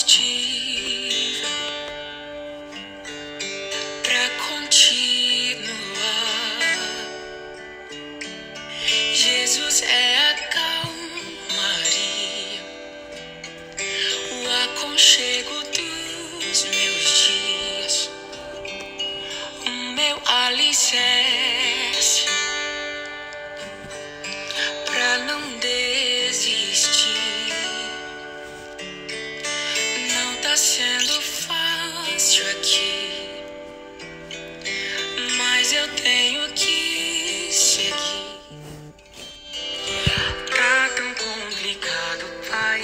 combustível pra continuar. Jesus é a calmaria, o aconchego dos meus dias, o meu alicerce pra não desistir. Não tá sendo fácil aqui, mas eu tenho que seguir. Tá tão complicado, pai.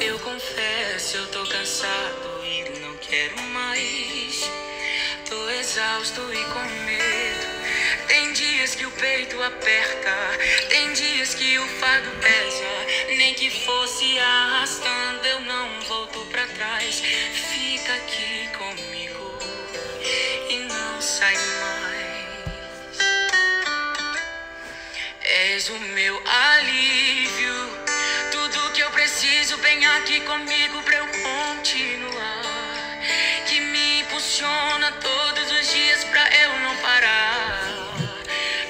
Eu confesso, eu tô cansado e não quero mais. Tô exausto e com medo. Tem dias que o peito aperta, tem dias que o fardo pesa. Nem que fosse arrastando, eu não volto pra trás. Fica aqui comigo e não sai mais. És o meu alívio, tudo que eu preciso vem aqui comigo pra eu continuar. Que me impulsiona todos os dias pra eu não parar.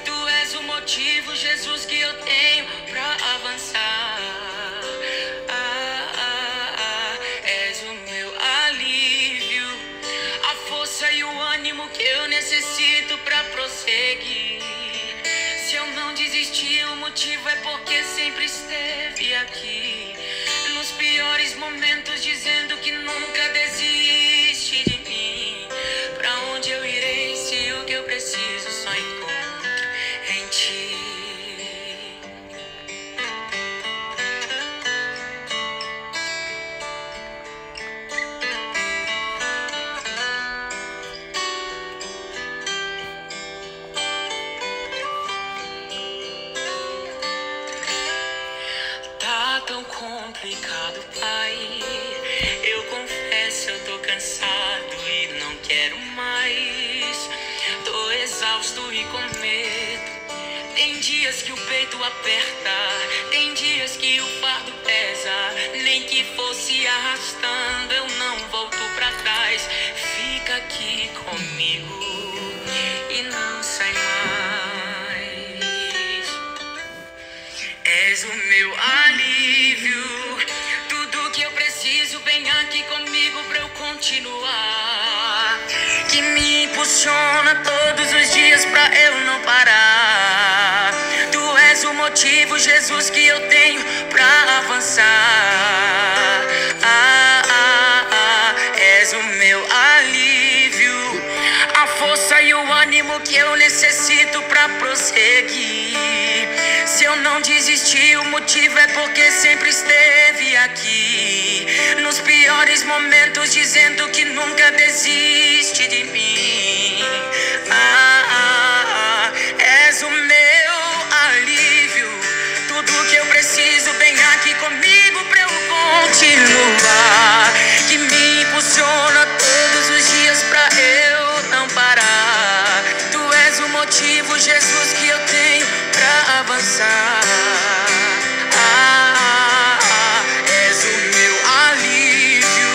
Tu és o motivo, Jesus, que eu tenho pra avançar. És o meu alívio, a força e o ânimo que eu necessito pra prosseguir. Se eu não desisti, o motivo é porque sempre esteve aqui. Nos piores momentos, dizendo que nunca desiste de mim. Pra onde eu irei se o que eu preciso só encontro em ti? Tá tão complicado, pai. Eu confesso, eu tô cansado e não quero mais. Tô exausto e com medo. Tem dias que o peito aperta, tem dias que o fardo pesa. Nem que fosse arrastando, eu não volto pra trás. Fica aqui comigo e não sai mais. És o meu alívio, tudo que eu preciso vem aqui comigo pra eu continuar. Que me impulsiona todos os dias pra eu não parar. Tu és o motivo, Jesus, que eu tenho pra avançar. És o meu alívio, a força e o ânimo que eu necessito pra prosseguir. Se eu não desisti, o motivo é porque sempre esteve aqui. Nos piores momentos, dizendo que nunca desiste de mim. És o meu alívio, tudo que eu preciso vem aqui comigo pra eu continuar. Que me impulsiona todos os dias pra eu não parar. Tu és o motivo, Jesus, que eu tenho pra avançar. És o meu alívio,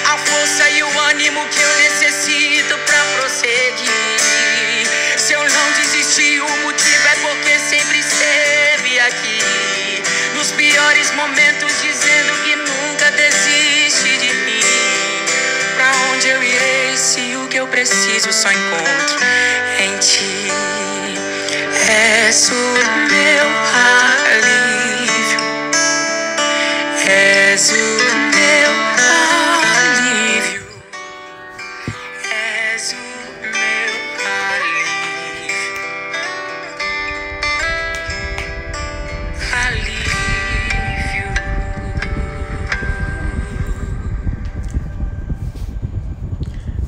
a força e o ânimo que eu necessito pra prosseguir. Se eu não desisti, o motivo é porque sempre esteve aqui. Nos piores momentos, dizendo que nunca desiste de mim. Pra onde eu irei se o que eu preciso só encontro em ti? És o meu alívio, és o meu alívio, és o meu alívio.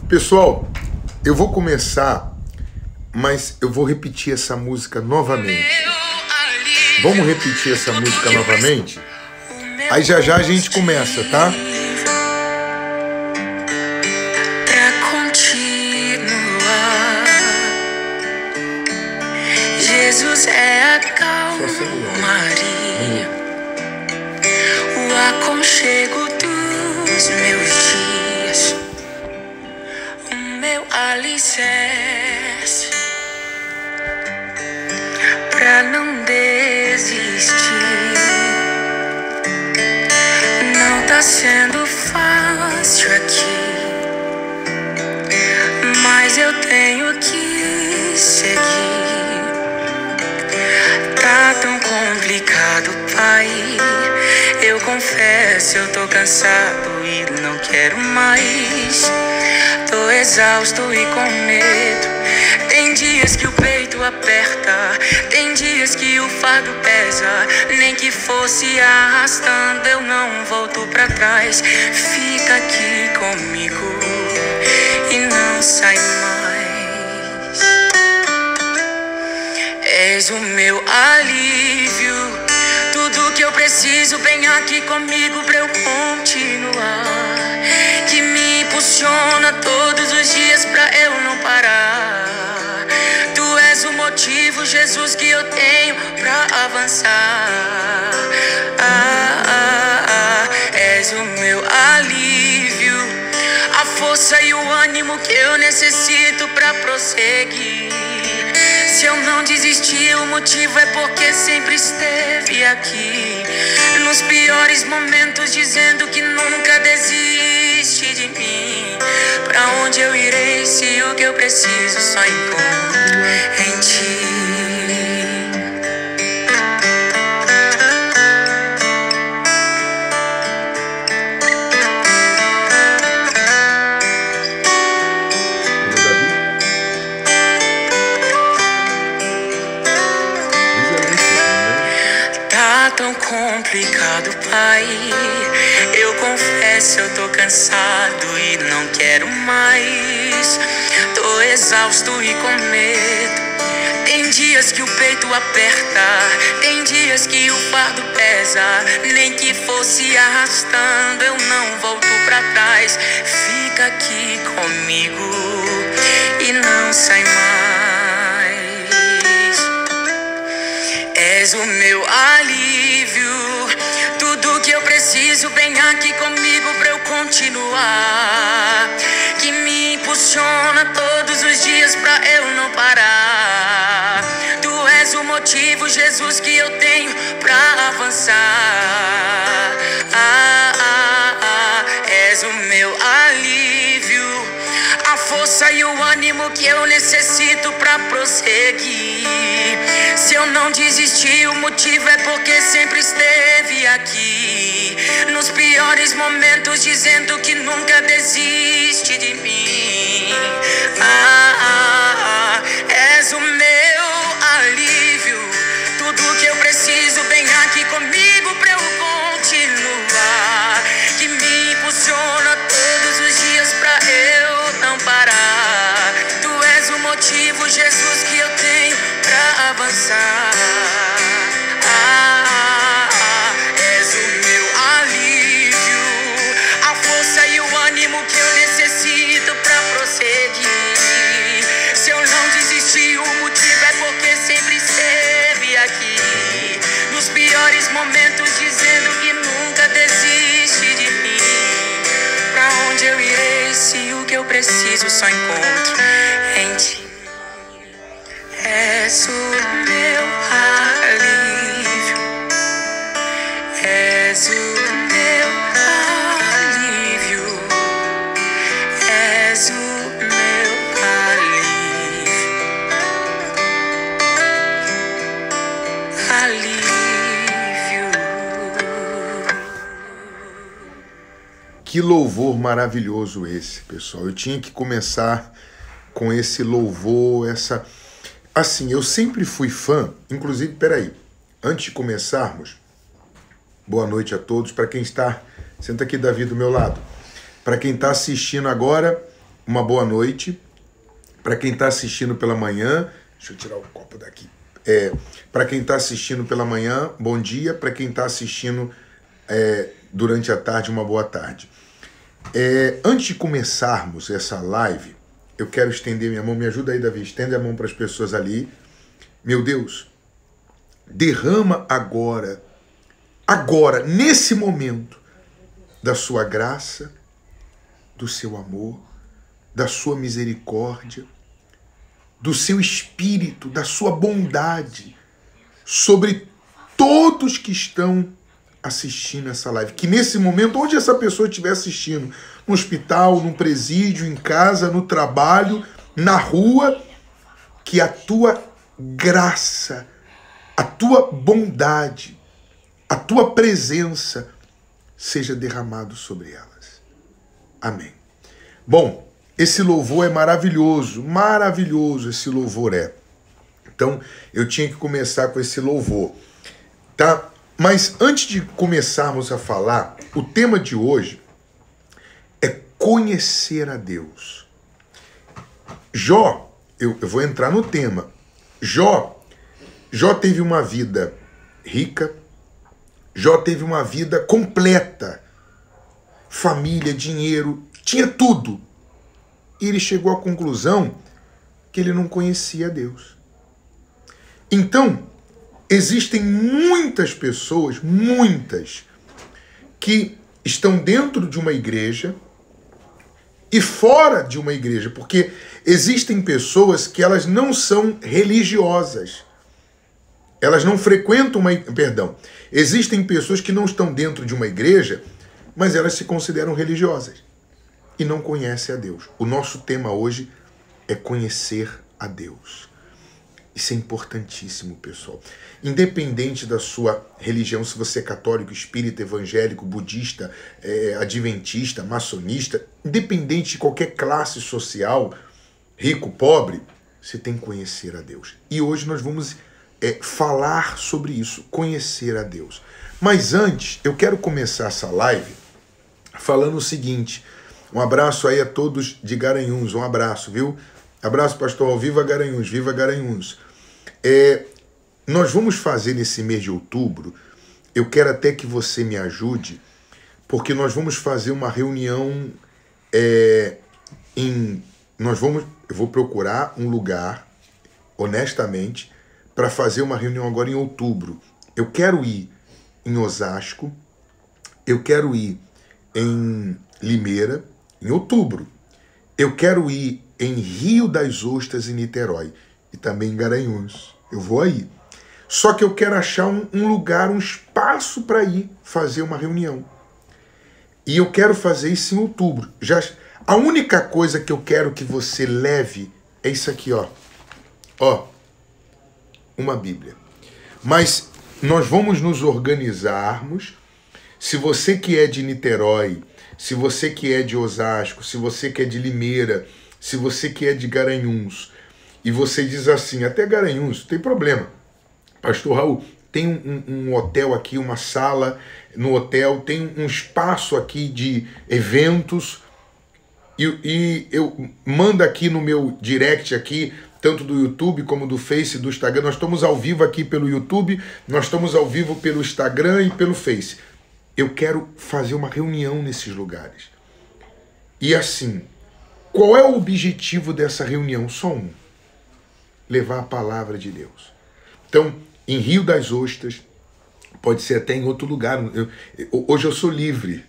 Pessoal, eu vou começar, mas eu vou repetir essa música novamente. Vamos repetir essa música novamente? Aí já já a gente começa, tá? Pra continuar, Jesus é a calmaria, o aconchego dos os meus dias, o meu alicerce, pra não desistir. Não tá sendo fácil aqui, mas eu tenho que seguir. Tá tão complicado, Pai. Eu confesso, eu tô cansado e não quero mais. Tô exausto e com medo. Tem dias que o peito aperta, tem dias que o fardo pesa. Nem que fosse arrastando, eu não volto pra trás. Fica aqui comigo e não sai mais. És o meu alívio, tudo que eu preciso vem aqui comigo pra eu continuar. Que me impulsiona todos os dias pra eu não parar. Tu és o motivo, Jesus, que eu tenho pra avançar. És o meu alívio, a força e o ânimo que eu necessito pra prosseguir. Se eu não desisti, o motivo é porque sempre esteve aqui. Nos piores momentos, dizendo que nunca desiste de mim. Pra onde eu irei se o que eu preciso só encontro em ti? Tão complicado, Pai. Eu confesso, eu tô cansado e não quero mais. Tô exausto e com medo. Tem dias que o peito aperta, tem dias que o fardo pesa. Nem que fosse arrastando, eu não volto pra trás. Fica aqui comigo e não sai mais. És o meu alívio, tudo que eu preciso vem aqui comigo pra eu continuar. Que me impulsiona todos os dias pra eu não parar. Tu és o motivo, Jesus, que eu tenho pra avançar. És o meu alívio, a força e o ânimo que eu necessito pra prosseguir. Se eu não desisti, o motivo é porque sempre esteve aqui. Nos piores momentos, dizendo que nunca desiste de mim. És o meu alívio, tudo que eu preciso vem aqui comigo pra eu continuar. Que me impulsiona todos os dias pra eu não parar. Tu és o motivo, Jesus, que eu tenho pra avançar. És o meu alívio, a força e o ânimo que eu necessito pra prosseguir. Se eu não desisti, o motivo é porque sempre esteve aqui. Nos piores momentos, dizendo que nunca desiste de mim. Pra onde eu irei se o que eu preciso só encontro em ti? És o meu alívio, és o meu alívio, és o meu alívio. Que louvor maravilhoso esse, pessoal. Eu tinha que começar com esse louvor, essa... Assim, eu sempre fui fã, inclusive, peraí, antes de começarmos, boa noite a todos, para quem está, senta aqui, Davi, do meu lado, para quem está assistindo agora, uma boa noite, para quem está assistindo pela manhã, deixa eu tirar o copo daqui, para quem está assistindo pela manhã, bom dia, para quem está assistindo durante a tarde, uma boa tarde. Antes de começarmos essa live, eu quero estender minha mão, me ajuda aí, Davi, estende a mão para as pessoas ali. Meu Deus, derrama agora, nesse momento, da sua graça, do seu amor, da sua misericórdia, do seu espírito, da sua bondade sobre todos que estão assistindo essa live. Que nesse momento, onde essa pessoa estiver assistindo, no hospital, no presídio, em casa, no trabalho, na rua, que a tua graça, a tua bondade, a tua presença seja derramado sobre elas. Amém. Bom, esse louvor é maravilhoso, maravilhoso esse louvor é. Então, eu tinha que começar com esse louvor, tá? Mas antes de começarmos a falar, o tema de hoje é conhecer a Deus. Jó, eu vou entrar no tema. Jó teve uma vida rica, Jó teve uma vida completa, família, dinheiro, tinha tudo. E ele chegou à conclusão que ele não conhecia Deus. Então, existem muitas pessoas, que estão dentro de uma igreja e fora de uma igreja, porque existem pessoas que elas não são religiosas. Elas não frequentam existem pessoas que não estão dentro de uma igreja, mas elas se consideram religiosas e não conhecem a Deus. O nosso tema hoje é conhecer a Deus. Isso é importantíssimo, pessoal. Independente da sua religião, se você é católico, espírita, evangélico, budista, adventista, maçonista, independente de qualquer classe social, rico, pobre, você tem que conhecer a Deus. E hoje nós vamos falar sobre isso, conhecer a Deus. Mas antes, eu quero começar essa live falando o seguinte. Um abraço aí a todos de Garanhuns, um abraço, viu? Abraço, pastor, viva Garanhuns, viva Garanhuns. Nós vamos fazer nesse mês de outubro, eu quero até que você me ajude, porque nós vamos fazer uma reunião eu vou procurar um lugar, honestamente, para fazer uma reunião agora em outubro. Eu quero ir em Osasco, eu quero ir em Limeira, em outubro. Eu quero ir em Rio das Ostras, em Niterói, e também em Garanhuns. Eu vou aí. Só que eu quero achar um lugar, um espaço para ir fazer uma reunião. E eu quero fazer isso em outubro. A única coisa que eu quero que você leve é isso aqui, ó. Ó, uma Bíblia. Mas nós vamos nos organizarmos. Se você que é de Niterói, se você que é de Osasco, se você que é de Limeira, se você que é de Garanhuns, e você diz assim, até Garanhuns, não tem problema. Pastor Raul, tem um hotel aqui, uma sala no hotel, tem um espaço aqui de eventos, e eu mando aqui no meu direct aqui, tanto do YouTube como do Face, do Instagram. Nós estamos ao vivo aqui pelo YouTube, nós estamos ao vivo pelo Instagram e pelo Face. Eu quero fazer uma reunião nesses lugares. E assim, qual é o objetivo dessa reunião? Só um. Levar a palavra de Deus. Então, em Rio das Ostras, pode ser até em outro lugar. Hoje eu sou livre.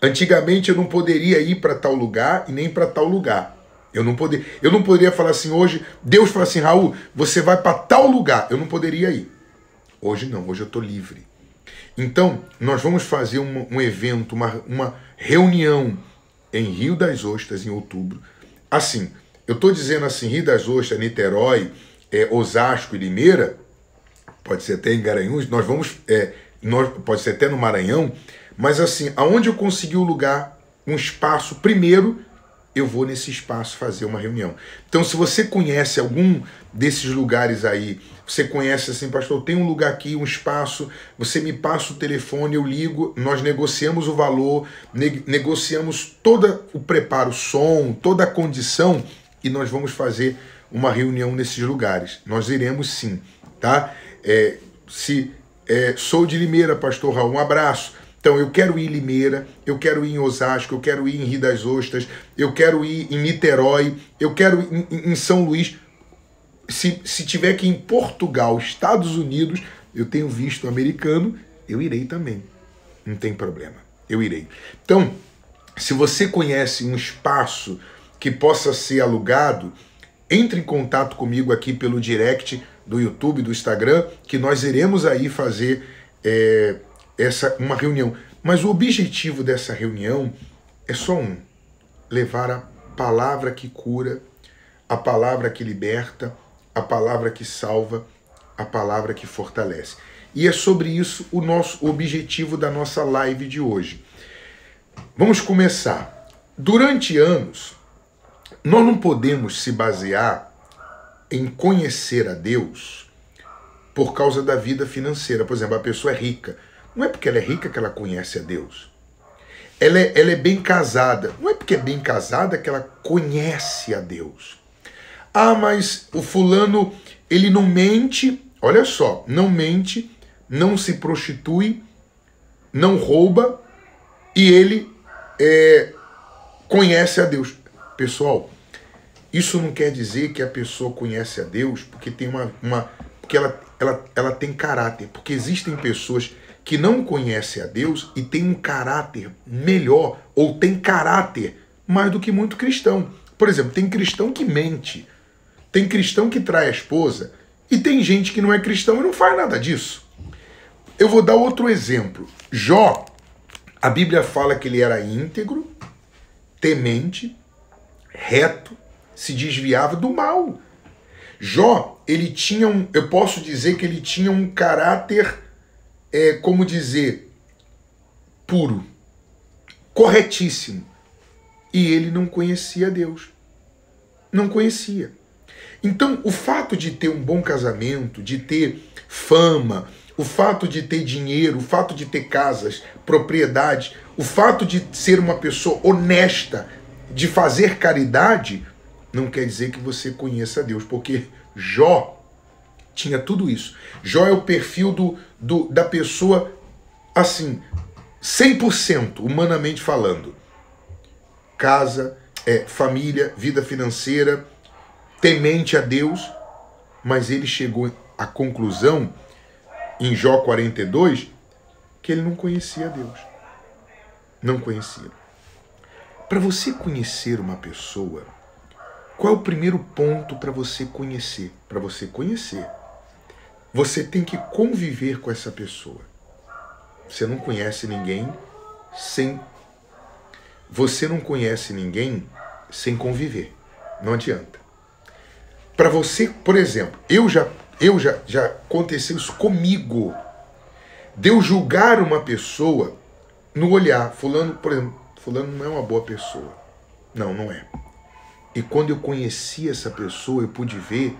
Antigamente eu não poderia ir para tal lugar e nem para tal lugar. Eu não poderia falar assim, hoje, Deus fala assim, Raul, você vai para tal lugar. Eu não poderia ir. Hoje não, hoje eu estou livre. Então, nós vamos fazer um evento, uma reunião em Rio das Ostras, em outubro. Assim, eu estou dizendo assim, Rio das Ostras, Niterói, Osasco e Limeira, pode ser até em Garanhuns, pode ser até no Maranhão, mas assim, aonde eu conseguir um lugar, um espaço, primeiro, eu vou nesse espaço fazer uma reunião. Então, se você conhece algum desses lugares aí, você conhece assim, pastor, tem um lugar aqui, um espaço, você me passa o telefone, eu ligo, nós negociamos o valor, negociamos todo o preparo, som, toda a condição, e nós vamos fazer uma reunião nesses lugares. Nós iremos sim, tá? Sou de Limeira, pastor Raul, um abraço. Então, eu quero ir em Limeira, eu quero ir em Osasco, eu quero ir em Rio das Ostras, eu quero ir em Niterói, eu quero ir em São Luís. Se tiver que ir em Portugal, Estados Unidos, eu tenho visto americano, eu irei também. Não tem problema. eu irei. Então, se você conhece um espaço que possa ser alugado, entre em contato comigo aqui pelo direct do YouTube, do Instagram, que nós iremos aí fazer uma reunião. Mas o objetivo dessa reunião é só um: levar a palavra que cura, a palavra que liberta, a palavra que salva, a palavra que fortalece. E é sobre isso o objetivo da nossa live de hoje. Vamos começar. Durante anos, nós não podemos se basear em conhecer a Deus por causa da vida financeira. Por exemplo, a pessoa é rica. Não é porque ela é rica que ela conhece a Deus. Ela é bem casada. Não é porque é bem casada que ela conhece a Deus. Ah, mas o fulano, ele não mente. Olha só, não mente, não se prostitui, não rouba e ele conhece a Deus. Pessoal, isso não quer dizer que a pessoa conhece a Deus porque tem porque ela tem caráter. Porque existem pessoas que não conhecem a Deus e têm um caráter melhor, ou tem caráter mais do que muito cristão. Por exemplo, tem cristão que mente, tem cristão que trai a esposa, e tem gente que não é cristão e não faz nada disso. Eu vou dar outro exemplo. Jó, a Bíblia fala que ele era íntegro, temente, reto, se desviava do mal. Jó, ele tinha eu posso dizer que ele tinha um caráter, como dizer, puro, corretíssimo. E ele não conhecia Deus. Não conhecia. Então, o fato de ter um bom casamento, de ter fama, o fato de ter dinheiro, o fato de ter casas, propriedades, o fato de ser uma pessoa honesta, de fazer caridade, não quer dizer que você conheça Deus, porque Jó tinha tudo isso. Jó é o perfil da pessoa, assim, 100%, humanamente falando. Casa, família, vida financeira, temente a Deus, mas ele chegou à conclusão, em Jó 42, que ele não conhecia Deus. Não conhecia. Para você conhecer uma pessoa, qual é o primeiro ponto para você conhecer? Para você conhecer, você tem que conviver com essa pessoa. Você não conhece ninguém sem... Você não conhece ninguém sem conviver. Não adianta. Para você, por exemplo, já aconteceu isso comigo. De eu julgar uma pessoa no olhar. Fulano, por exemplo, fulano não é uma boa pessoa. Não, não é. E quando eu conheci essa pessoa, eu pude ver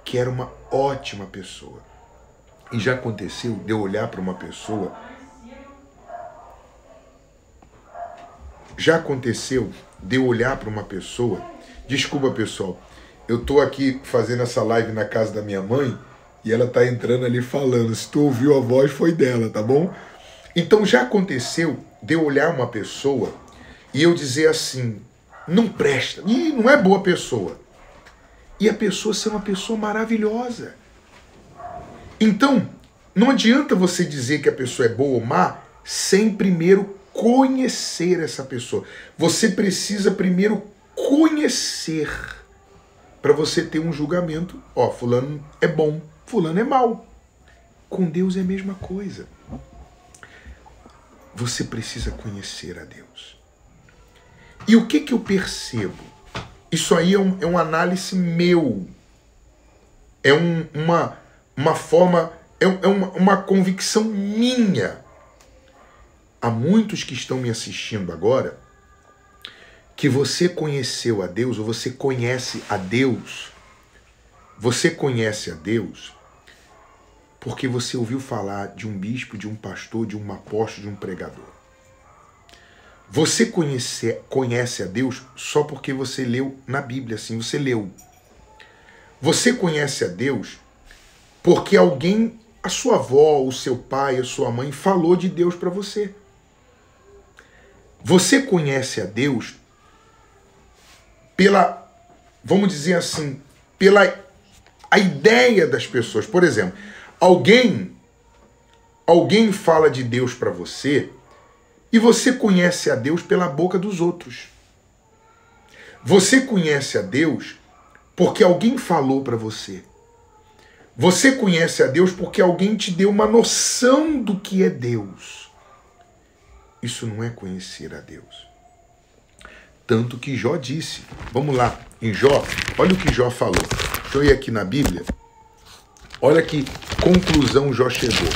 que era uma ótima pessoa. E já aconteceu de eu olhar para uma pessoa... Já aconteceu de eu olhar para uma pessoa... Desculpa, pessoal. Eu tô aqui fazendo essa live na casa da minha mãe e ela tá entrando ali falando. Se tu ouviu a voz, foi dela, tá bom? Então já aconteceu de eu olhar uma pessoa e eu dizer assim, não presta, e não é boa pessoa. E a pessoa ser uma pessoa maravilhosa. Então, não adianta você dizer que a pessoa é boa ou má sem primeiro conhecer essa pessoa. Você precisa primeiro conhecer para você ter um julgamento. Ó, fulano é bom, fulano é mau. Com Deus é a mesma coisa. Você precisa conhecer a Deus. E o que eu percebo? Isso aí é um análise meu. É uma forma, uma convicção minha. Há muitos que estão me assistindo agora que você conheceu a Deus, ou você conhece a Deus. Você conhece a Deus porque você ouviu falar de um bispo, de um pastor, de um apóstolo, de um pregador. Você conhece a Deus só porque você leu na Bíblia, assim, você leu. Você conhece a Deus porque alguém, a sua avó, o seu pai, a sua mãe, falou de Deus para você. Você conhece a Deus pela, vamos dizer assim, pela a ideia das pessoas. Por exemplo, alguém fala de Deus para você E você conhece a Deus pela boca dos outros. Você conhece a Deus porque alguém falou para você. Você conhece a Deus porque alguém te deu uma noção do que é Deus. Isso não é conhecer a Deus. Tanto que Jó disse. Vamos lá, em Jó, olha o que Jó falou. Deixa eu ir aqui na Bíblia. Olha que conclusão Jó chegou.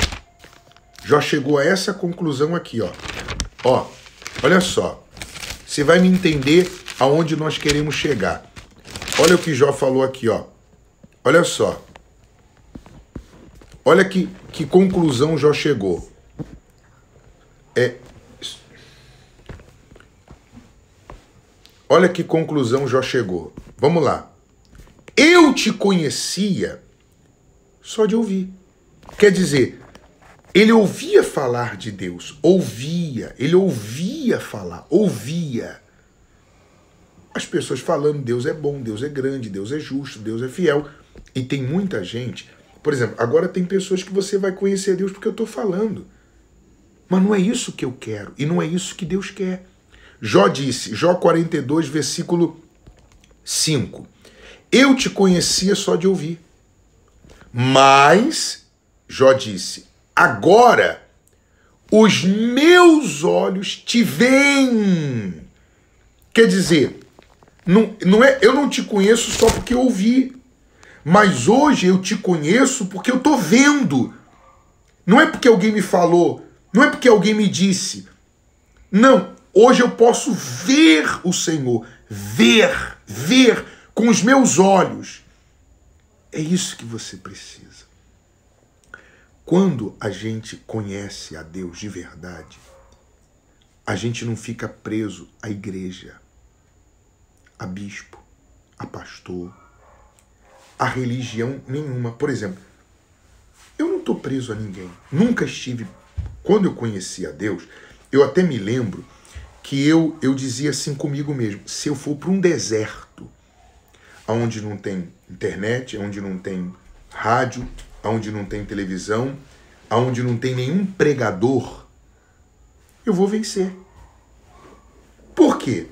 Jó chegou a essa conclusão aqui, ó. Ó, olha só. Você vai me entender aonde nós queremos chegar. Olha o que Jó falou aqui, ó. Olha só. Olha que conclusão Jó chegou. Olha que conclusão Jó chegou. Vamos lá. Eu te conhecia só de ouvir. Quer dizer, ele ouvia falar de Deus. Ele ouvia falar. As pessoas falando, Deus é bom, Deus é grande, Deus é justo, Deus é fiel. E tem muita gente... Por exemplo, agora tem pessoas que você vai conhecer Deus porque eu estou falando. Mas não é isso que eu quero. E não é isso que Deus quer. Jó disse, Jó 42, versículo 5. Eu te conhecia só de ouvir. Mas, Jó disse, agora os meus olhos te veem. Quer dizer, eu não te conheço só porque eu ouvi. Mas hoje eu te conheço porque eu estou vendo. Não é porque alguém me falou. Não é porque alguém me disse. Não. Hoje eu posso ver o Senhor. Ver com os meus olhos. É isso que você precisa. Quando a gente conhece a Deus de verdade, a gente não fica preso à igreja, a bispo, a pastor, a religião nenhuma. Por exemplo, eu não estou preso a ninguém. Nunca estive... Quando eu conheci a Deus, eu até me lembro que eu dizia assim comigo mesmo, se eu for para um deserto, onde não tem internet, onde não tem rádio, onde não tem televisão, onde não tem nenhum pregador, eu vou vencer. Por quê?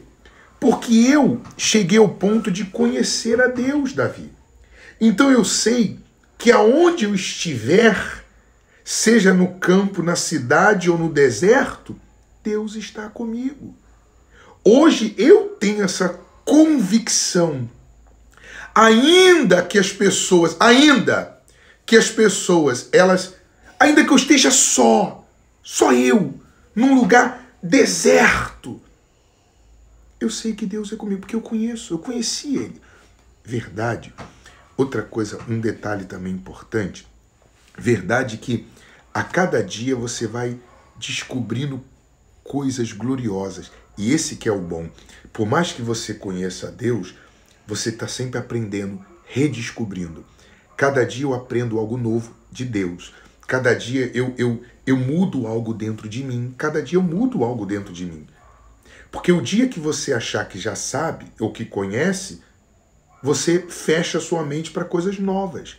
Porque eu cheguei ao ponto de conhecer a Deus, Davi. Então eu sei que aonde eu estiver, seja no campo, na cidade ou no deserto, Deus está comigo. Hoje eu tenho essa convicção. Ainda que as pessoas, ainda que eu esteja só eu, num lugar deserto, eu sei que Deus é comigo, porque eu conheci Ele. Verdade. Outra coisa, um detalhe também importante, verdade que a cada dia você vai descobrindo coisas gloriosas. E esse que é o bom. Por mais que você conheça a Deus, você está sempre aprendendo, redescobrindo. Cada dia eu aprendo algo novo de Deus. Cada dia eu mudo algo dentro de mim. Cada dia eu mudo algo dentro de mim. Porque o dia que você achar que já sabe ou que conhece, você fecha sua mente para coisas novas.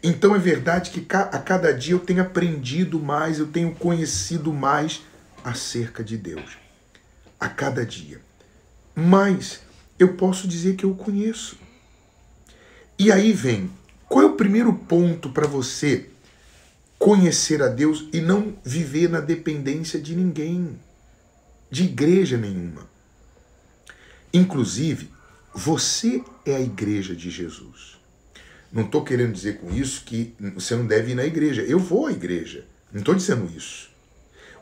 Então é verdade que a cada dia eu tenho aprendido mais, eu tenho conhecido mais acerca de Deus. A cada dia. Mas eu posso dizer que eu conheço. E aí vem, qual é o primeiro ponto para você conhecer a Deus e não viver na dependência de ninguém, de igreja nenhuma? Inclusive, você é a igreja de Jesus. Não estou querendo dizer com isso que você não deve ir na igreja. Eu vou à igreja. Não estou dizendo isso.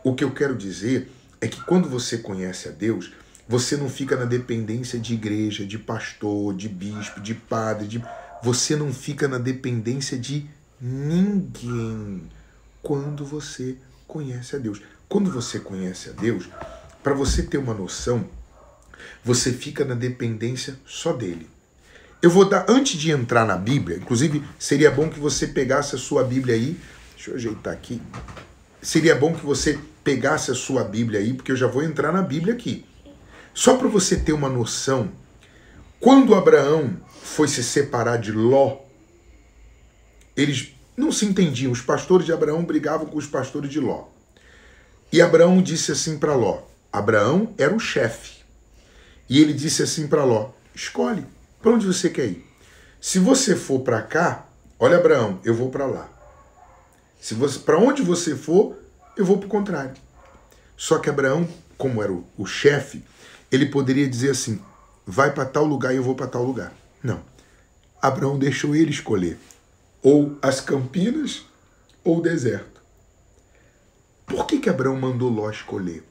O que eu quero dizer é que quando você conhece a Deus, você não fica na dependência de igreja, de pastor, de bispo, de padre. Você não fica na dependência de ninguém quando você conhece a Deus. Quando você conhece a Deus, para você ter uma noção, você fica na dependência só dele. Eu vou dar, antes de entrar na Bíblia, inclusive seria bom que você pegasse a sua Bíblia aí. Deixa eu ajeitar aqui. Seria bom que você pegasse a sua Bíblia aí, porque eu já vou entrar na Bíblia aqui. Só para você ter uma noção, quando Abraão foi se separar de Ló, eles não se entendiam. Os pastores de Abraão brigavam com os pastores de Ló. E Abraão disse assim para Ló. Abraão era o chefe. E ele disse assim para Ló, escolhe, para onde você quer ir? Se você for para cá, olha Abraão, eu vou para lá. Para onde você for, eu vou para o contrário. Só que Abraão, como era o chefe, ele poderia dizer assim, vai para tal lugar e eu vou para tal lugar. Não. Abraão deixou ele escolher ou as campinas ou o deserto. Por que Abraão mandou Ló escolher?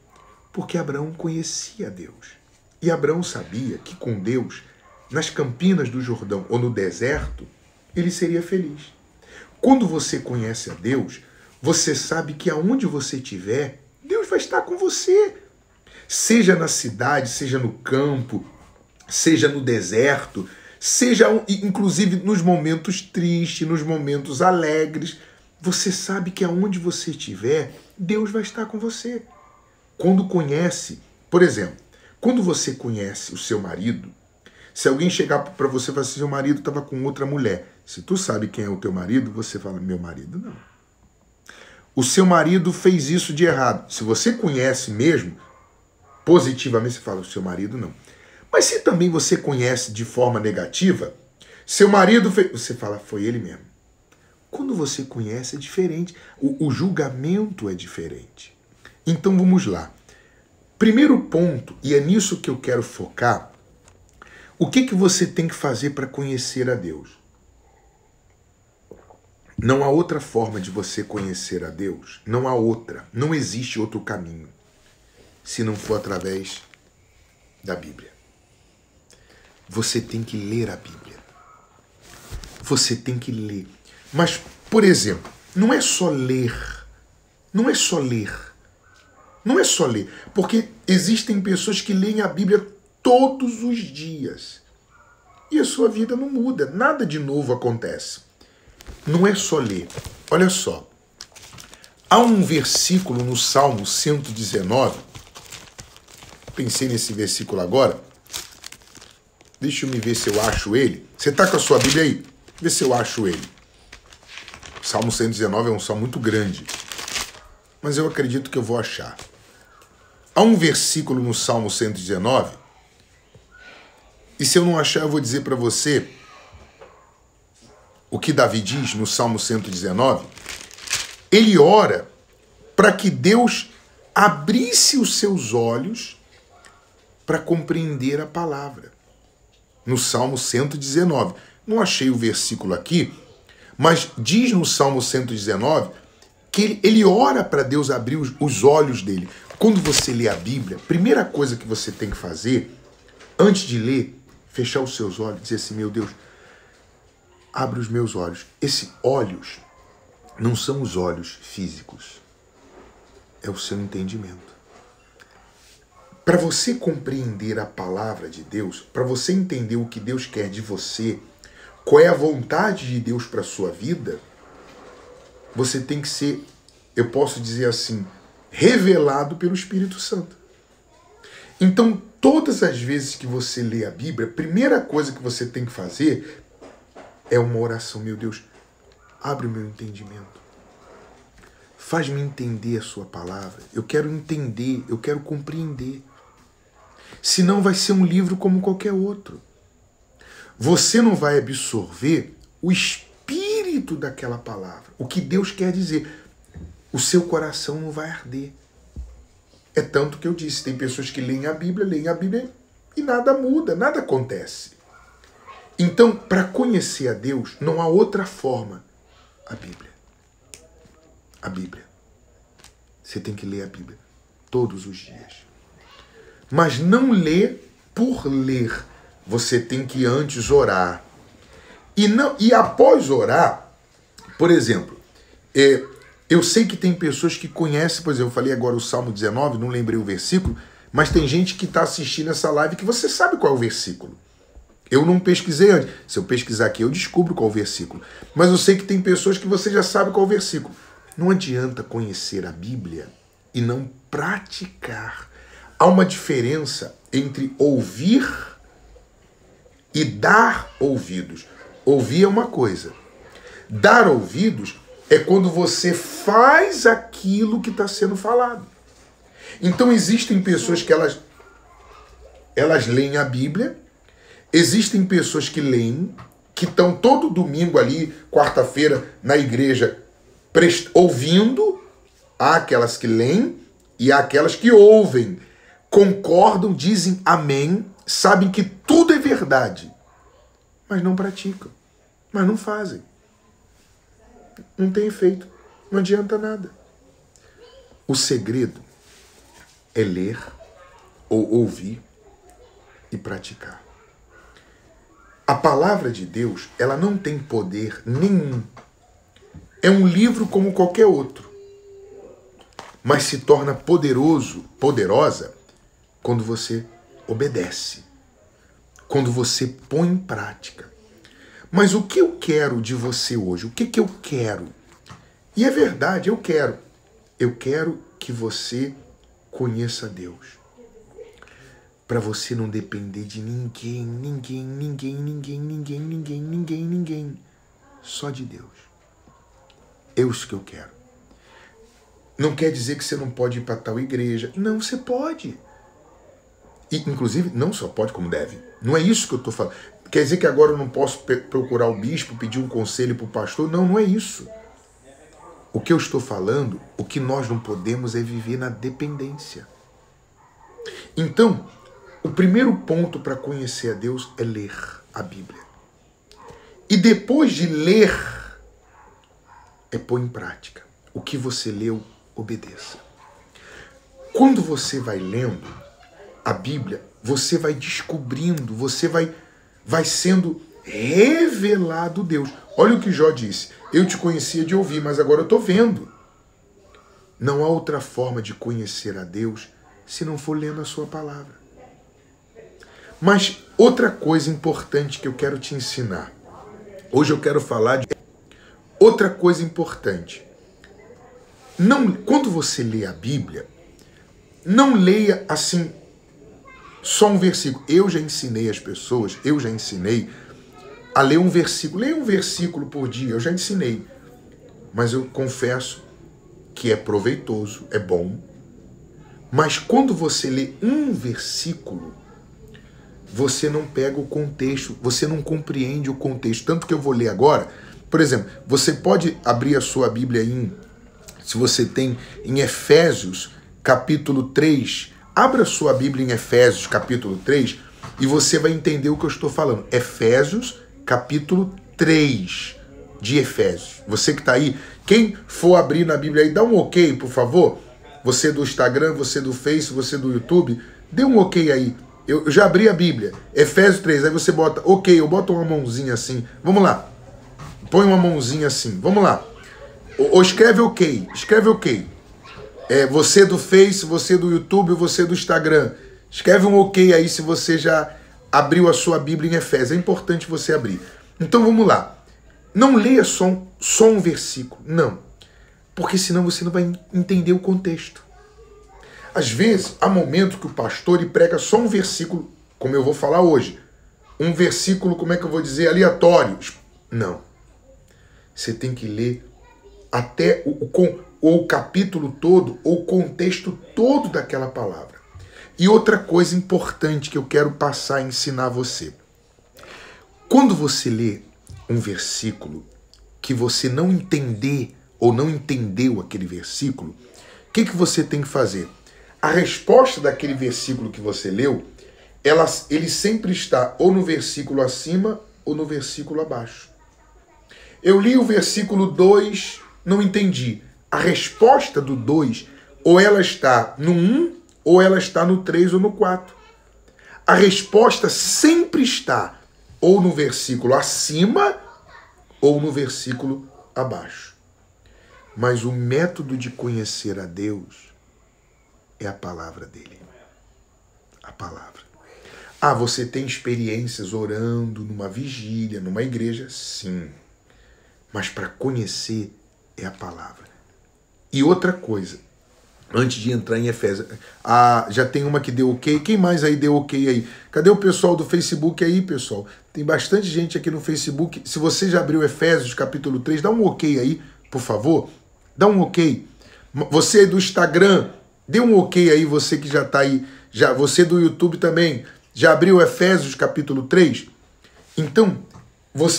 Porque Abraão conhecia Deus. E Abraão sabia que com Deus, nas campinas do Jordão ou no deserto, ele seria feliz. Quando você conhece a Deus, você sabe que aonde você estiver, Deus vai estar com você. Seja na cidade, seja no campo, seja no deserto, seja inclusive nos momentos tristes, nos momentos alegres. Você sabe que aonde você estiver, Deus vai estar com você. Quando conhece, por exemplo, quando você conhece o seu marido, se alguém chegar para você e falar assim, seu marido estava com outra mulher. Se tu sabe quem é o teu marido, você fala, meu marido não. O seu marido fez isso de errado. Se você conhece mesmo, positivamente, você fala, o seu marido não. Mas se também você conhece de forma negativa, seu marido fez... Você fala, foi ele mesmo. Quando você conhece é diferente. O julgamento é diferente. Então vamos lá. Primeiro ponto, e é nisso que eu quero focar, o que você tem que fazer para conhecer a Deus? Não há outra forma de você conhecer a Deus. Não há outra. Não existe outro caminho. Se não for através da Bíblia. Você tem que ler a Bíblia. Você tem que ler. Mas, por exemplo, não é só ler. Não é só ler. Não é só ler. Porque existem pessoas que leem a Bíblia todos os dias. E a sua vida não muda. Nada de novo acontece. Não é só ler. Olha só. Há um versículo no Salmo 119. Pensei nesse versículo agora. Deixa eu me ver se eu acho ele. Você está com a sua Bíblia aí? Vê se eu acho ele. O Salmo 119 é um salmo muito grande. Mas eu acredito que eu vou achar. Há um versículo no Salmo 119. E se eu não achar, eu vou dizer para você o que Davi diz no Salmo 119. Ele ora para que Deus abrisse os seus olhos para compreender a palavra. No Salmo 119. Não achei o versículo aqui, mas diz no Salmo 119 que ele ora para Deus abrir os olhos dele. Quando você lê a Bíblia, a primeira coisa que você tem que fazer, antes de ler, fechar os seus olhos e dizer assim, meu Deus, abre os meus olhos. Esses olhos não são os olhos físicos, é o seu entendimento. Para você compreender a palavra de Deus, para você entender o que Deus quer de você, qual é a vontade de Deus para a sua vida, você tem que ser, eu posso dizer assim, revelado pelo Espírito Santo. Então, todas as vezes que você lê a Bíblia, a primeira coisa que você tem que fazer é uma oração. Meu Deus, abre o meu entendimento. Faz-me entender a sua palavra. Eu quero entender, eu quero compreender. Senão vai ser um livro como qualquer outro. Você não vai absorver o espírito daquela palavra. O que Deus quer dizer. O seu coração não vai arder. É tanto que eu disse, tem pessoas que leem a Bíblia e nada muda, nada acontece. Então, para conhecer a Deus, não há outra forma. A Bíblia. A Bíblia. Você tem que ler a Bíblia todos os dias. Mas não ler por ler. Você tem que antes orar. E após orar, por exemplo, eu sei que tem pessoas que conhecem, por exemplo, eu falei agora o Salmo 19, não lembrei o versículo, mas tem gente que está assistindo essa live que você sabe qual é o versículo. Eu não pesquisei antes. Se eu pesquisar aqui, eu descubro qual é o versículo. Mas eu sei que tem pessoas que você já sabe qual é o versículo. Não adianta conhecer a Bíblia e não praticar. Há uma diferença entre ouvir e dar ouvidos. Ouvir é uma coisa. Dar ouvidos é quando você faz aquilo que está sendo falado. Então existem pessoas que elas leem a Bíblia, existem pessoas que leem, que estão todo domingo ali, quarta-feira, na igreja, ouvindo. Há aquelas que leem e há aquelas que ouvem, concordam, dizem amém, sabem que tudo é verdade, mas não praticam, mas não fazem. Não tem efeito, não adianta nada. O segredo é ler ou ouvir e praticar. A palavra de Deus, ela não tem poder nenhum. É um livro como qualquer outro, mas se torna poderosa quando você obedece, quando você põe em prática. Mas o que eu quero de você hoje? O que eu quero? E é verdade, eu quero. Eu quero que você conheça Deus. Para você não depender de ninguém. Só de Deus. É isso que eu quero. Não quer dizer que você não pode ir para tal igreja. Não, você pode. E, inclusive, não só pode, como deve. Não é isso que eu estou falando. Quer dizer que agora eu não posso procurar o bispo, pedir um conselho para o pastor? Não, não é isso. O que eu estou falando, o que nós não podemos é viver na dependência. Então, o primeiro ponto para conhecer a Deus é ler a Bíblia. E depois de ler, é pôr em prática. O que você leu, obedeça. Quando você vai lendo a Bíblia, você vai descobrindo, você vai sendo revelado Deus. Olha o que Jó disse. Eu te conhecia de ouvir, mas agora eu estou vendo. Não há outra forma de conhecer a Deus se não for lendo a sua palavra. Mas outra coisa importante que eu quero te ensinar. Hoje eu quero falar de outra coisa importante. Quando você lê a Bíblia, não leia assim só um versículo. Eu já ensinei as pessoas, a ler um versículo. Leia um versículo por dia, eu já ensinei. Mas eu confesso que é proveitoso, é bom. Mas quando você lê um versículo, você não pega o contexto, você não compreende o contexto. Tanto que eu vou ler agora, por exemplo, você pode abrir a sua Bíblia se você tem em Efésios, capítulo 3, abra sua Bíblia em Efésios, capítulo 3, e você vai entender o que eu estou falando. Efésios, capítulo 3 de Efésios. Você que está aí, quem for abrir na Bíblia aí, dá um ok, por favor. Você do Instagram, você do Face, você do YouTube, dê um ok aí. Eu já abri a Bíblia, Efésios 3, aí você bota ok, eu boto uma mãozinha assim. Vamos lá. Põe uma mãozinha assim. Vamos lá. Ou escreve ok. Você do Face, você do YouTube, você do Instagram. Escreve um ok aí se você já abriu a sua Bíblia em Efésios. É importante você abrir. Então vamos lá. Não leia só um versículo. Não. Porque senão você não vai entender o contexto. Às vezes, há momentos que o pastor ele prega só um versículo, como eu vou falar hoje. Um versículo, como é que eu vou dizer, aleatório. Não. Você tem que ler até o capítulo todo, ou o contexto todo daquela palavra. E outra coisa importante que eu quero passar a ensinar a você. Quando você lê um versículo que você não entender ou não entendeu aquele versículo, o que você tem que fazer? A resposta daquele versículo que você leu, ele sempre está ou no versículo acima ou no versículo abaixo. Eu li o versículo 2, não entendi. A resposta do 2, ou ela está no 1, ou ela está no 3 ou no 4. A resposta sempre está ou no versículo acima ou no versículo abaixo. Mas o método de conhecer a Deus é a palavra dele. A palavra. Ah, você tem experiências orando numa vigília, numa igreja? Sim. Mas para conhecer é a palavra. E outra coisa, antes de entrar em Efésios, já tem uma que deu ok. Quem mais aí deu ok aí? Cadê o pessoal do Facebook aí, pessoal? Tem bastante gente aqui no Facebook. Se você já abriu Efésios capítulo 3, dá um ok aí, por favor. Dá um ok. Você do Instagram, Dê um ok aí, você que já está aí, você do YouTube também, já abriu Efésios capítulo 3? Então,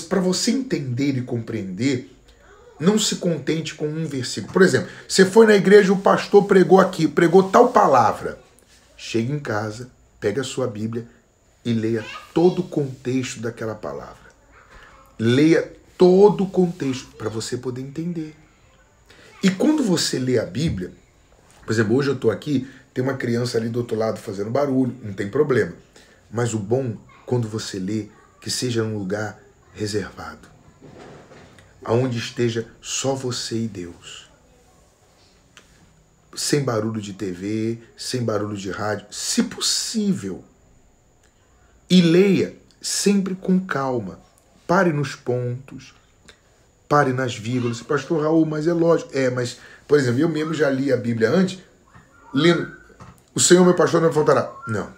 para você entender e compreender, não se contente com um versículo. Por exemplo, você foi na igreja, o pastor pregou aqui, pregou tal palavra. Chega em casa, pega a sua Bíblia e leia todo o contexto daquela palavra. Leia todo o contexto para você poder entender. E quando você lê a Bíblia, por exemplo, hoje eu estou aqui, tem uma criança ali do outro lado fazendo barulho, não tem problema. Mas o bom, quando você lê, que seja num lugar reservado, aonde esteja só você e Deus. Sem barulho de TV, sem barulho de rádio, se possível. E leia sempre com calma. Pare nos pontos, pare nas vírgulas. Pastor Raul, mas é lógico. Mas, por exemplo, eu mesmo já li a Bíblia antes, lendo, o Senhor meu pastor não me faltará. Não.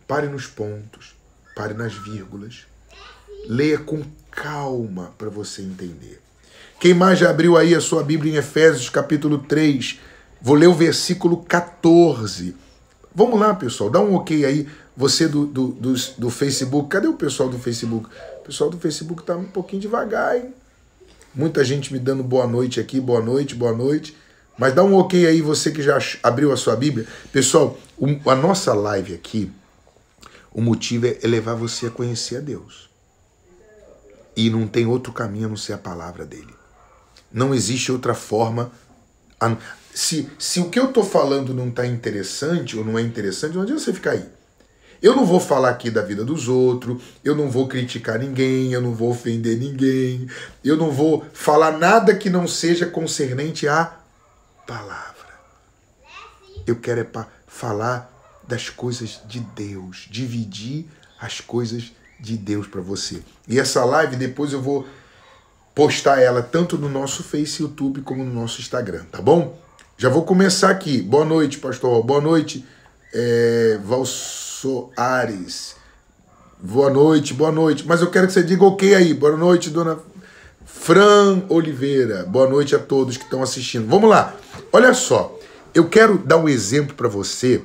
Pare nos pontos, pare nas vírgulas. Leia com calma para você entender. Quem mais já abriu aí a sua Bíblia em Efésios capítulo 3? Vou ler o versículo 14. Vamos lá, pessoal. Dá um ok aí. Você do Facebook. Cadê o pessoal do Facebook? O pessoal do Facebook tá um pouquinho devagar, hein? Muita gente me dando boa noite aqui. Boa noite, boa noite. Mas dá um ok aí, você que já abriu a sua Bíblia. Pessoal, a nossa live aqui, o motivo é levar você a conhecer a Deus. E não tem outro caminho a não ser a palavra dele. Não existe outra forma. Se o que eu estou falando não está interessante ou não é interessante, não adianta você ficar aí. Eu não vou falar aqui da vida dos outros, eu não vou criticar ninguém, eu não vou ofender ninguém, eu não vou falar nada que não seja concernente à palavra. Eu quero falar das coisas de Deus, dividir as coisas de Deus para você. E essa live depois eu vou postar ela tanto no nosso Face, YouTube, como no nosso Instagram, tá bom? Já vou começar aqui. Boa noite, pastor. Boa noite, Valsoares. Boa noite, boa noite. Mas eu quero que você diga ok aí. Boa noite, dona Fran Oliveira. Boa noite a todos que estão assistindo. Vamos lá. Olha só. Eu quero dar um exemplo para você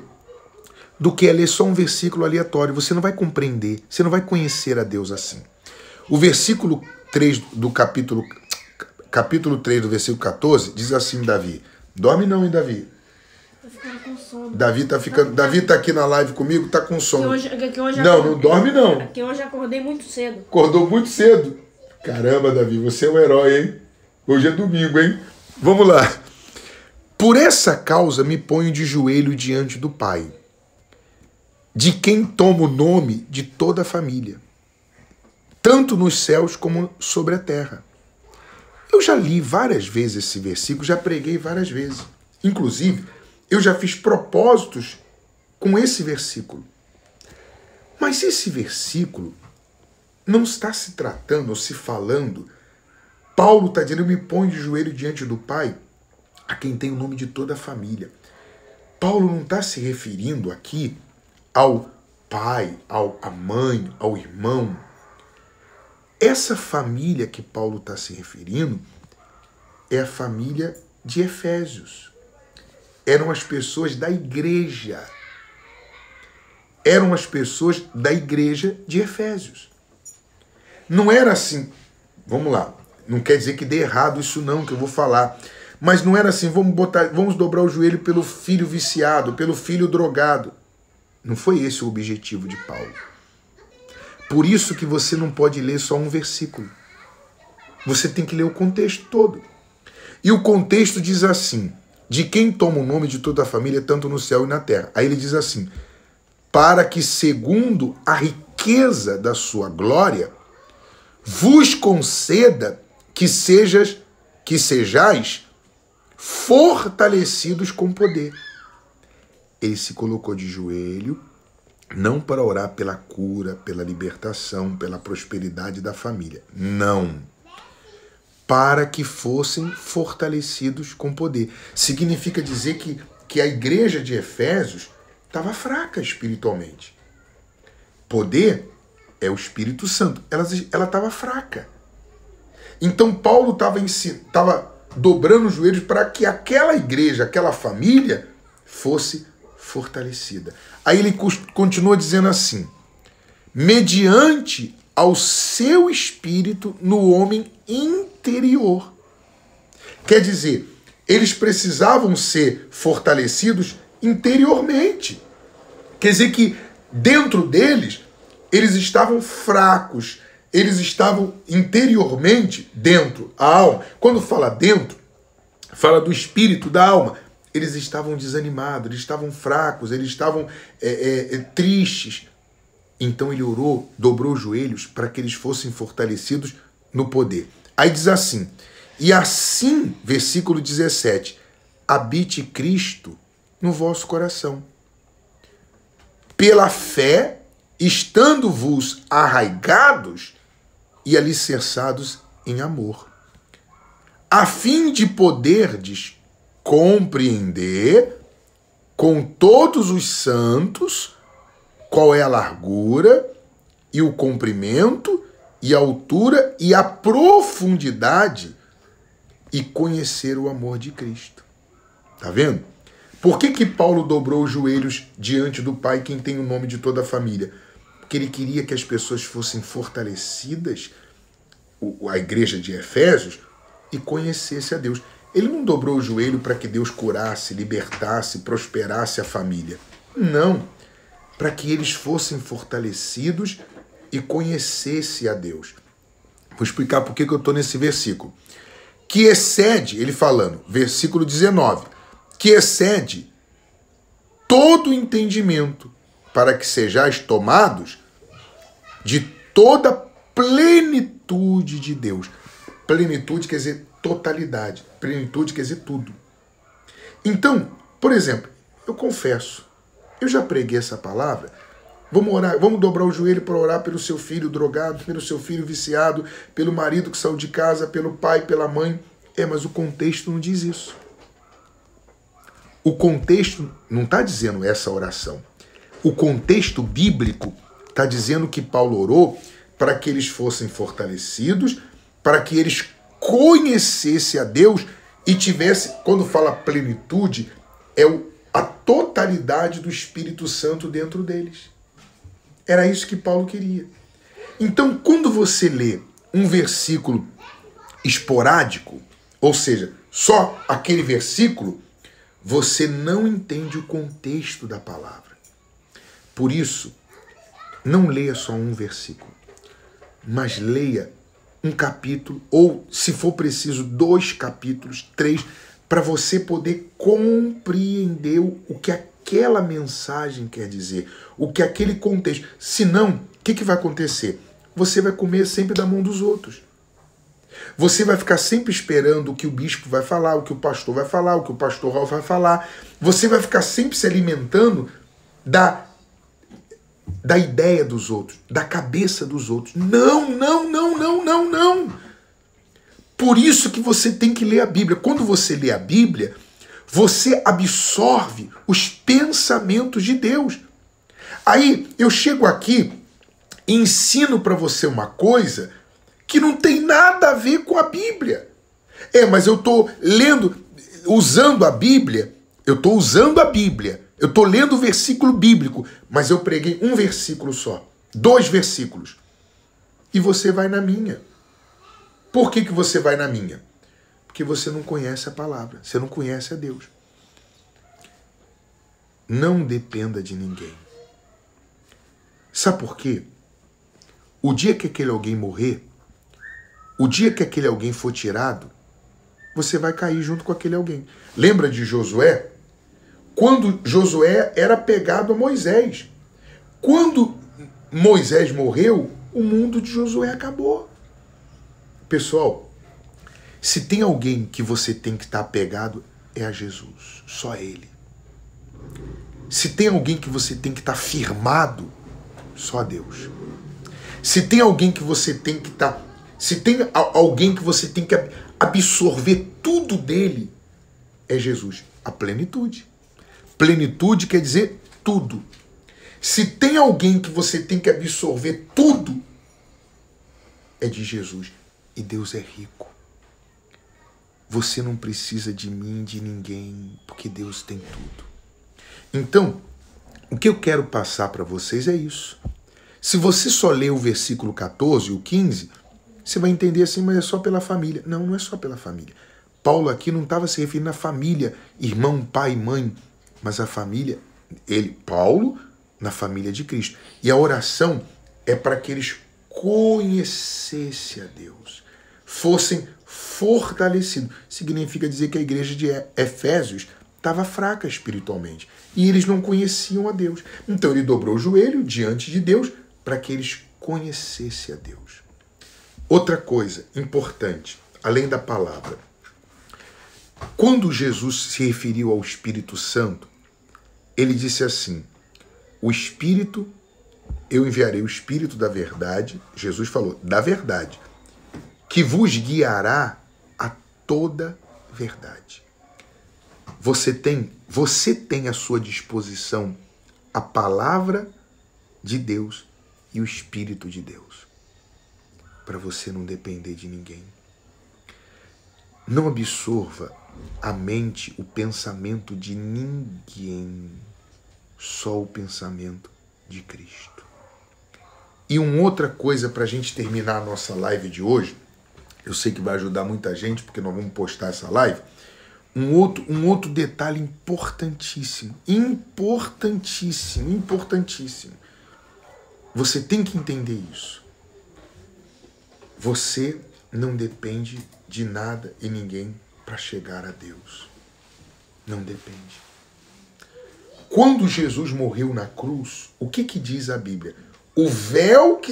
do que é ler só um versículo aleatório. Você não vai compreender, você não vai conhecer a Deus assim. O versículo 3 do capítulo 3 do versículo 14 diz assim, Davi. Dorme não, hein, Davi? Tô ficando com sono. Davi tá aqui na live comigo, tá com sono. Não dorme não. Porque hoje eu acordei muito cedo. Acordou muito cedo. Caramba, Davi, você é um herói, hein? Hoje é domingo, hein? Vamos lá. Por essa causa me ponho de joelho diante do Pai, de quem toma o nome de toda a família, tanto nos céus como sobre a terra. Eu já li várias vezes esse versículo, já preguei várias vezes. Inclusive, eu já fiz propósitos com esse versículo. Mas esse versículo não está se tratando ou se falando. Paulo está dizendo, eu me ponho de joelho diante do Pai, a quem tem o nome de toda a família. Paulo não está se referindo aqui ao pai, à mãe, ao irmão. Essa família que Paulo está se referindo é a família de Efésios. Eram as pessoas da igreja. Eram as pessoas da igreja de Efésios. Não era assim, vamos lá, não quer dizer que dê errado isso não, que eu vou falar. Mas não era assim, vamos dobrar o joelho pelo filho viciado, pelo filho drogado. Não foi esse o objetivo de Paulo. Por isso que você não pode ler só um versículo. Você tem que ler o contexto todo. E o contexto diz assim, de quem toma o nome de toda a família, tanto no céu e na terra. Aí ele diz assim, para que segundo a riqueza da sua glória, vos conceda que sejais fortalecidos com poder. Ele se colocou de joelho, não para orar pela cura, pela libertação, pela prosperidade da família. Não. Para que fossem fortalecidos com poder. Significa dizer que a igreja de Efésios estava fraca espiritualmente. Poder é o Espírito Santo. Ela estava fraca. Então Paulo estava dobrando os joelhos para que aquela igreja, aquela família, fosse fortalecida. Aí ele continua dizendo assim: mediante ao seu espírito no homem interior. Quer dizer, eles precisavam ser fortalecidos interiormente. Quer dizer que dentro deles, eles estavam fracos, eles estavam interiormente dentro, a alma. Quando fala dentro, fala do espírito, da alma. Eles estavam desanimados, eles estavam fracos, eles estavam tristes. Então ele orou, dobrou os joelhos para que eles fossem fortalecidos no poder. Aí diz assim: e assim, versículo 17, habite Cristo no vosso coração, pela fé, estando-vos arraigados e alicerçados em amor, a fim de poderdes compreender com todos os santos qual é a largura e o comprimento e a altura e a profundidade, e conhecer o amor de Cristo. Tá vendo? Por que Paulo dobrou os joelhos diante do Pai, quem tem o nome de toda a família? Porque ele queria que as pessoas fossem fortalecidas, a igreja de Efésios, e conhecesse a Deus. Ele não dobrou o joelho para que Deus curasse, libertasse, prosperasse a família. Não. Para que eles fossem fortalecidos e conhecessem a Deus. Vou explicar por que eu estou nesse versículo. Que excede, ele falando, versículo 19, que excede todo entendimento, para que sejais tomados de toda plenitude de Deus. Plenitude quer dizer totalidade. Plenitude quer dizer tudo. Então, por exemplo, eu confesso, eu já preguei essa palavra. Vamos orar, vamos dobrar o joelho para orar pelo seu filho drogado, pelo seu filho viciado, pelo marido que saiu de casa, pelo pai, pela mãe. Mas o contexto não diz isso. O contexto não está dizendo essa oração. O contexto bíblico está dizendo que Paulo orou para que eles fossem fortalecidos, para que eles conhecessem a Deus e tivessem, quando fala plenitude, a totalidade do Espírito Santo dentro deles. Era isso que Paulo queria. Então, quando você lê um versículo esporádico, ou seja, só aquele versículo, você não entende o contexto da palavra. Por isso, não leia só um versículo, mas leia um capítulo, ou, se for preciso, 2 capítulos, 3, para você poder compreender o que aquela mensagem quer dizer, o que aquele contexto. Senão, o que vai acontecer? Você vai comer sempre da mão dos outros. Você vai ficar sempre esperando o que o bispo vai falar, o que o pastor vai falar, o que o pastor Raul vai falar. Você vai ficar sempre se alimentando da ideia dos outros, da cabeça dos outros. Não, não, não, não, não, não. Por isso que você tem que ler a Bíblia. Quando você lê a Bíblia, você absorve os pensamentos de Deus. Aí eu chego aqui e ensino para você uma coisa que não tem nada a ver com a Bíblia. Mas eu estou lendo, usando a Bíblia, eu estou usando a Bíblia, eu estou lendo o versículo bíblico, mas eu preguei um versículo só, 2 versículos. E você vai na minha. Por que você vai na minha? Porque você não conhece a palavra, você não conhece a Deus. Não dependa de ninguém. Sabe por quê? O dia que aquele alguém morrer, o dia que aquele alguém for tirado, você vai cair junto com aquele alguém. Lembra de Josué? Quando Josué era pegado a Moisés. Quando Moisés morreu, o mundo de Josué acabou. Pessoal, se tem alguém que você tem que estar apegado, é a Jesus. Só Ele. Se tem alguém que você tem que estar firmado, só a Deus. Se tem alguém que você tem que estar... Se tem alguém que você tem que absorver tudo dele, é Jesus. A plenitude. Plenitude quer dizer tudo. Se tem alguém que você tem que absorver tudo, é de Jesus. E Deus é rico. Você não precisa de mim, de ninguém, porque Deus tem tudo. Então, o que eu quero passar para vocês é isso. Se você só ler o versículo 14 e o 15, você vai entender assim, mas é só pela família. Não, não é só pela família. Paulo aqui não estava se referindo à família, irmão, pai, mãe, mas a família, Paulo, na família de Cristo. E a oração é para que eles conhecessem a Deus, fossem fortalecidos. Significa dizer que a igreja de Efésios estava fraca espiritualmente e eles não conheciam a Deus. Então ele dobrou o joelho diante de Deus para que eles conhecessem a Deus. Outra coisa importante, além da palavra, quando Jesus se referiu ao Espírito Santo, ele disse assim: o Espírito, eu enviarei o Espírito da verdade, Jesus falou, da verdade, que vos guiará a toda verdade. Você tem à sua disposição a palavra de Deus e o Espírito de Deus, para você não depender de ninguém. Não absorva a mente, o pensamento de ninguém, só o pensamento de Cristo. E uma outra coisa para a gente terminar a nossa live de hoje, eu sei que vai ajudar muita gente, porque nós vamos postar essa live, um outro detalhe importantíssimo, importantíssimo. Você tem que entender isso. Você não depende de nada e ninguém para chegar a Deus. Não depende. Quando Jesus morreu na cruz, o que diz a Bíblia? O véu que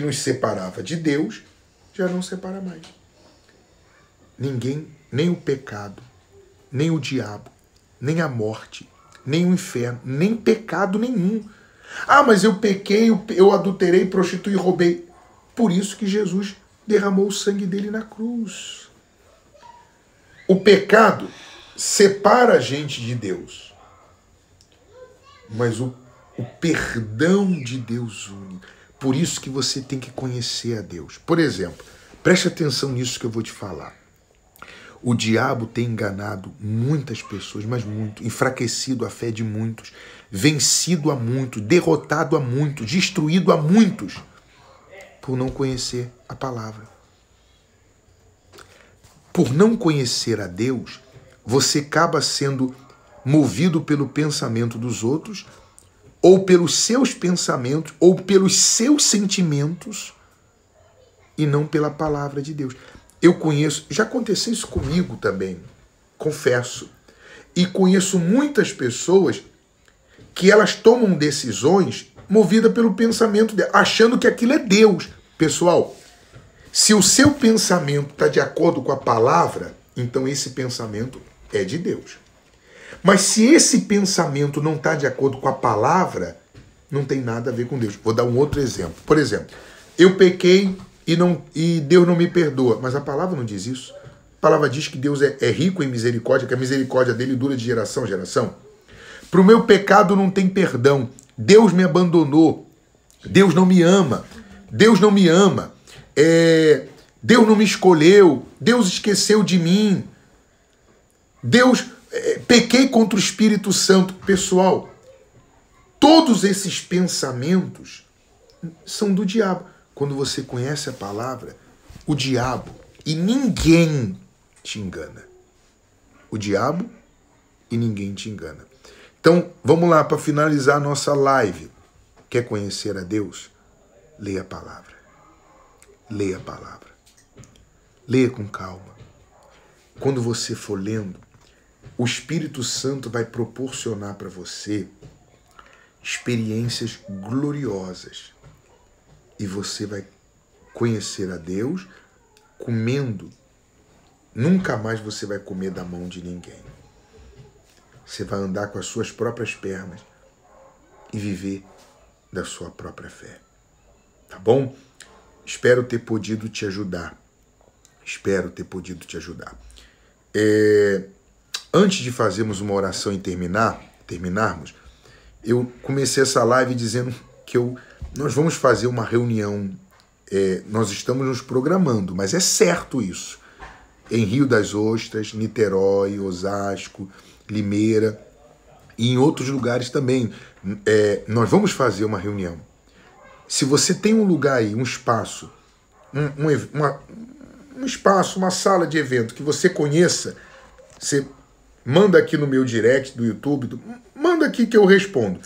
nos separava de Deus, já não separa mais. Ninguém, nem o pecado, nem o diabo, nem a morte, nem o inferno, nem pecado nenhum. Ah, mas eu pequei, eu adulterei, prostituí, roubei. Por isso que Jesus derramou o sangue dele na cruz. O pecado separa a gente de Deus. Mas o perdão de Deus une. Por isso que você tem que conhecer a Deus. Por exemplo, preste atenção nisso que eu vou te falar. O diabo tem enganado muitas pessoas, mas muito, enfraquecido a fé de muitos, vencido a muitos, derrotado a muitos, destruído a muitos, por não conhecer a palavra. Por não conhecer a Deus, você acaba sendo movido pelo pensamento dos outros, ou pelos seus pensamentos, ou pelos seus sentimentos, e não pela palavra de Deus. Eu conheço, já aconteceu isso comigo também, confesso. E conheço muitas pessoas que elas tomam decisões movidas pelo pensamento dela, achando que aquilo é Deus. Pessoal, se o seu pensamento está de acordo com a palavra, então esse pensamento é de Deus. Mas se esse pensamento não está de acordo com a palavra, não tem nada a ver com Deus. Vou dar um outro exemplo. Por exemplo, eu pequei e Deus não me perdoa. Mas a palavra não diz isso. A palavra diz que Deus é rico em misericórdia, que a misericórdia dele dura de geração a geração. Para o meu pecado não tem perdão. Deus me abandonou. Deus não me ama. Deus não me ama. Deus não me escolheu. Deus esqueceu de mim. Pequei contra o Espírito Santo. Pessoal, todos esses pensamentos são do diabo. Quando você conhece a palavra, o diabo e ninguém te engana. O diabo e ninguém te engana. Então, vamos lá para finalizar a nossa live. Quer conhecer a Deus? Leia a palavra. Leia a palavra. Leia com calma. Quando você for lendo, o Espírito Santo vai proporcionar para você experiências gloriosas. E você vai conhecer a Deus comendo. Nunca mais você vai comer da mão de ninguém. Você vai andar com as suas próprias pernas e viver da sua própria fé. Tá bom? Espero ter podido te ajudar. Espero ter podido te ajudar. Antes de fazermos uma oração e terminarmos, eu comecei essa live dizendo que nós vamos fazer uma reunião, nós estamos nos programando, mas é certo isso, em Rio das Ostras, Niterói, Osasco, Limeira e em outros lugares também. Nós vamos fazer uma reunião. Se você tem um lugar aí, um espaço, um espaço, uma sala de evento que você conheça, você manda aqui no meu direct do YouTube, manda aqui que eu respondo.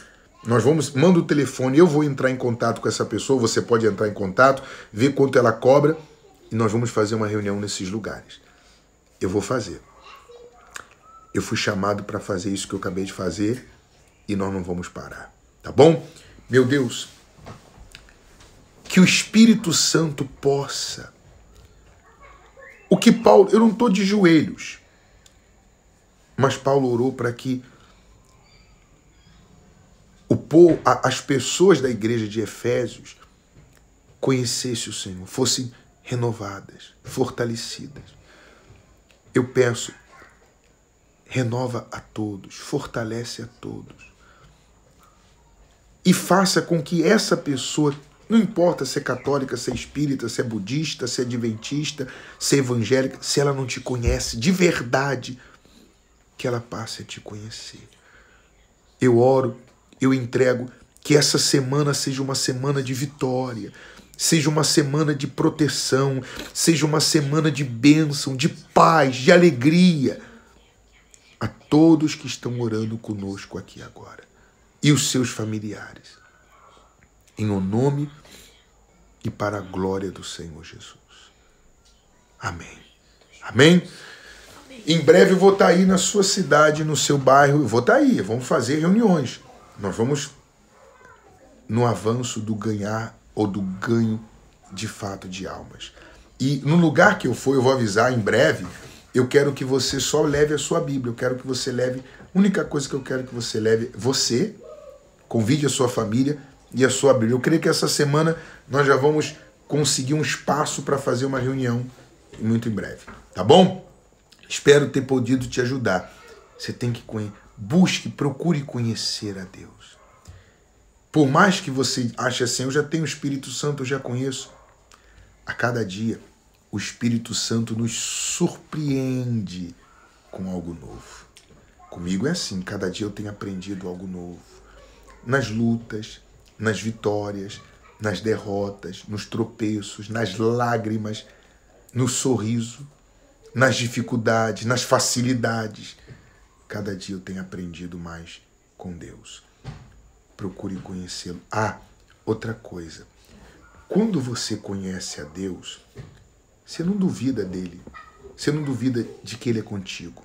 Manda o telefone, eu vou entrar em contato com essa pessoa, você pode entrar em contato, ver quanto ela cobra e nós vamos fazer uma reunião nesses lugares. Eu vou fazer. Eu fui chamado para fazer isso que eu acabei de fazer e nós não vamos parar, tá bom? Meu Deus, que o Espírito Santo possa... O que Paulo... Eu não estou de joelhos, mas Paulo orou para que as pessoas da igreja de Efésios conhecessem o Senhor, fossem renovadas, fortalecidas. Eu peço, renova a todos, fortalece a todos. E faça com que essa pessoa, não importa se é católica, se é espírita, se é budista, se é adventista, se é evangélica, se ela não te conhece de verdade, que ela passe a te conhecer. Eu oro, eu entrego que essa semana seja uma semana de vitória, seja uma semana de proteção, seja uma semana de bênção, de paz, de alegria a todos que estão orando conosco aqui agora e os seus familiares, em o nome e para a glória do Senhor Jesus. Amém. Amém? Em breve eu vou estar aí na sua cidade, no seu bairro, eu vou estar aí, vamos fazer reuniões. Nós vamos no avanço do ganhar ou do ganho de fato de almas. E no lugar que eu for, eu vou avisar em breve, eu quero que você só leve a sua Bíblia, eu quero que você leve, a única coisa que eu quero que você leve, você, convide a sua família e a sua Bíblia. Eu creio que essa semana nós já vamos conseguir um espaço para fazer uma reunião muito em breve, tá bom? Espero ter podido te ajudar. Você tem que busque, procure conhecer a Deus. Por mais que você ache assim, eu já tenho o Espírito Santo, eu já conheço. A cada dia, o Espírito Santo nos surpreende com algo novo. Comigo é assim, cada dia eu tenho aprendido algo novo. Nas lutas, nas vitórias, nas derrotas, nos tropeços, nas lágrimas, no sorriso, nas dificuldades, nas facilidades. Cada dia eu tenho aprendido mais com Deus. Procure conhecê-lo. Outra coisa. Quando você conhece a Deus, você não duvida dele. Você não duvida de que ele é contigo.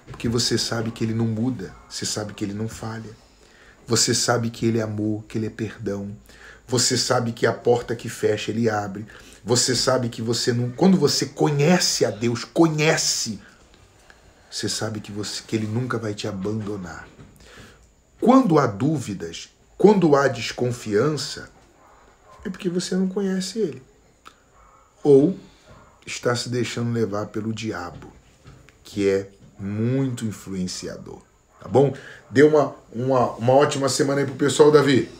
Porque você sabe que ele não muda. Você sabe que ele não falha. Você sabe que ele é amor, que ele é perdão. Você sabe que a porta que fecha, ele abre. Você sabe que você não... Quando você conhece a Deus, você sabe que ele nunca vai te abandonar. Quando há dúvidas, quando há desconfiança, é porque você não conhece ele. Ou está se deixando levar pelo diabo, que é muito influenciador. Tá bom? Dê uma ótima semana aí pro pessoal, Davi.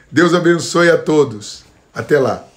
Deus abençoe a todos. Até lá.